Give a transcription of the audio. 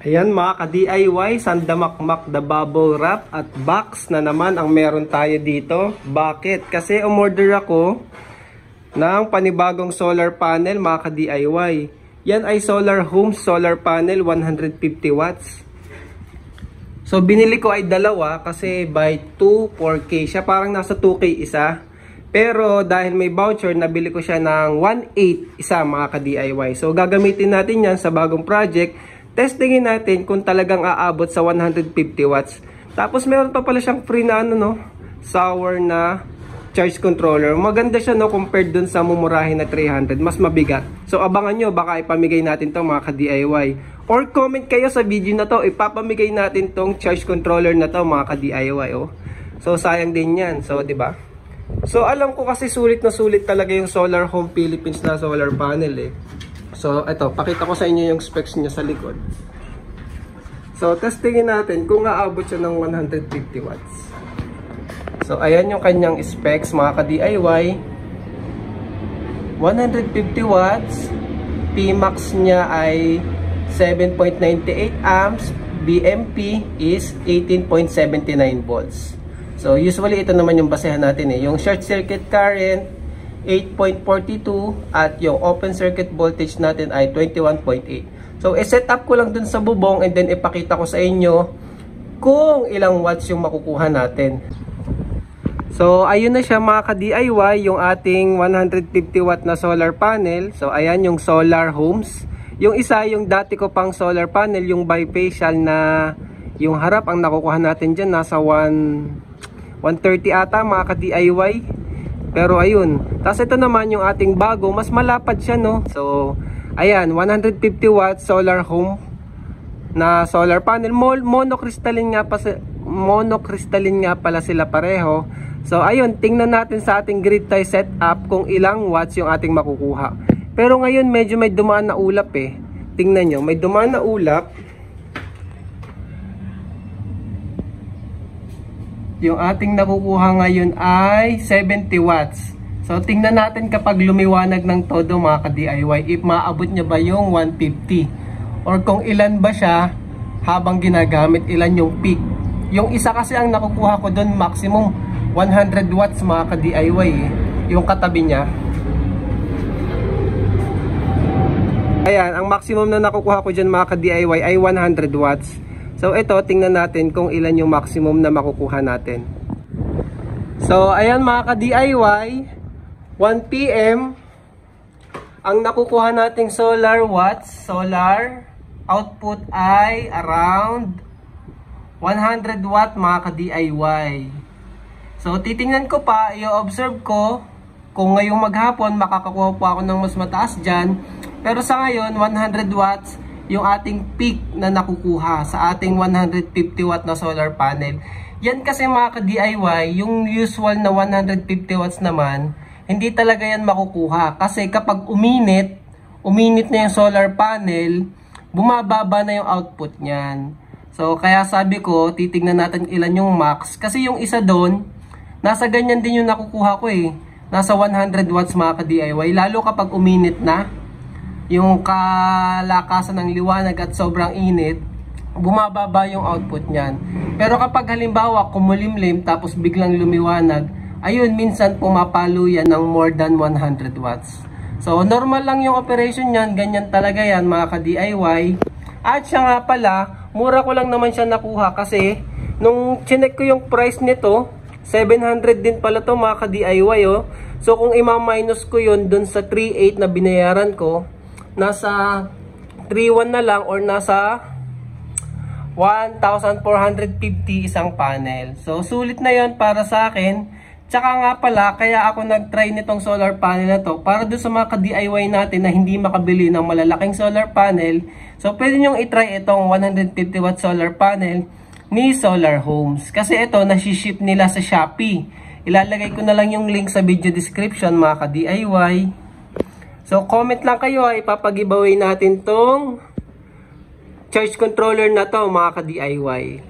Ayan mga ka-DIY, Sandamakmak the bubble wrap at box na naman ang meron tayo dito. Bakit? Kasi umorder ako ng panibagong solar panel mga ka-DIY. Yan ay Solar Homes solar panel 150 watts. So binili ko ay dalawa kasi by 2 4K siya, parang nasa 2K isa. Pero dahil may voucher, nabili ko siya ng 1.8 isa mga ka-DIY. So gagamitin natin yan sa bagong project. Testingin natin kung talagang aabot sa 150 watts. Tapos meron pa pala siyang free na sour na charge controller. Maganda siya compared dun sa mumurahin na 300. Mas mabigat. So abangan nyo, baka ipamigay natin to mga ka-DIY. Or comment kayo sa video na to, ipapamigay natin tong charge controller na to mga ka-DIY. Oh. So sayang din yan. So 'di ba? So alam ko kasi sulit na sulit talaga yung Solar Home Philippines na solar panel eh. So, ito, pakita ko sa inyo yung specs niya sa likod. So, testingin natin kung aabot siya ng 150 watts. So, ayan yung kanyang specs, mga ka-DIY. 150 watts. Pmax niya ay 7.98 amps. BMP is 18.79 volts. So, usually, ito naman yung basehan natin eh. Yung short circuit current, 8.42 at yung open circuit voltage natin ay 21.8. So, i-set up ko lang dun sa bubong and then ipakita ko sa inyo kung ilang watts yung makukuha natin. So, ayun na siya mga ka-DIY, yung ating 150 watt na solar panel. So, ayan yung Solar Homes. Yung isa, yung dati ko pang solar panel, yung bifacial na yung harap, ang nakukuha natin dyan, nasa 130 ata mga ka-DIY. Pero ayun, tapos ito naman yung ating bago, mas malapad siya So, ayan, 150 watts Solar Home na solar panel. Monocrystalline nga pala sila pareho. So, ayun, tingnan natin sa ating grid tie setup kung ilang watts yung ating makukuha. Pero ngayon, medyo may dumaan na ulap eh. Tingnan nyo, may dumaan na ulap. Yung ating nakukuha ngayon ay 70 watts. So, tingnan natin kapag lumiwanag ng todo mga ka-DIY, if maabot niya ba yung 150. Or kung ilan ba siya habang ginagamit, ilan yung peak. Yung isa kasi ang nakukuha ko doon, maximum 100 watts mga ka-DIY eh. Yung katabi niya. Ayan, ang maximum na nakukuha ko dyan mga ka-DIY ay 100 watts. So ito, tingnan natin kung ilan yung maximum na makukuha natin. So ayan mga ka-DIY, 1 PM ang nakukuha nating solar watts, solar output ay around 100 watt mga ka-DIY. So titingnan ko pa, i-observe ko kung ngayong maghapon makakakuha pa ako ng mas mataas dyan. Pero sa ngayon, 100 watts yung ating peak na nakukuha sa ating 150 watt na solar panel. Yan kasi mga ka-DIY, yung usual na 150 watts naman, hindi talaga yan makukuha. Kasi kapag uminit na yung solar panel, bumababa na yung output niyan. So, kaya sabi ko, titignan natin ilan yung max. Kasi yung isa doon, nasa ganyan din yung nakukuha ko eh. Nasa 100 watts mga ka-DIY, lalo kapag uminit na yung kalakasan ng liwanag at sobrang init, bumababa yung output niyan. Pero kapag halimbawa kumulimlim tapos biglang lumiwanag, ayun, minsan pumapalo yan ng more than 100 watts. So normal lang yung operation niyan, ganyan talaga yan mga ka-DIY. At siya nga pala, mura ko lang naman siya nakuha kasi nung chinek ko yung price nito, 700 din pala to mga ka-DIY oh. So kung ima-minus ko yun dun sa 3.8 na binayaran ko, nasa 3.1 na lang or nasa 1,450 isang panel. So, sulit na yon para sa akin. Tsaka nga pala, kaya ako nag-try nitong solar panel na to para doon sa mga ka-DIY natin na hindi makabili ng malalaking solar panel. So, pwede nyong itry itong 150 watt solar panel ni Solar Homes. Kasi ito, nasi-ship nila sa Shopee. Ilalagay ko na lang yung link sa video description mga ka-DIY. So, comment lang kayo, ipapag-giveaway natin tong charge controller na to mga ka-DIY.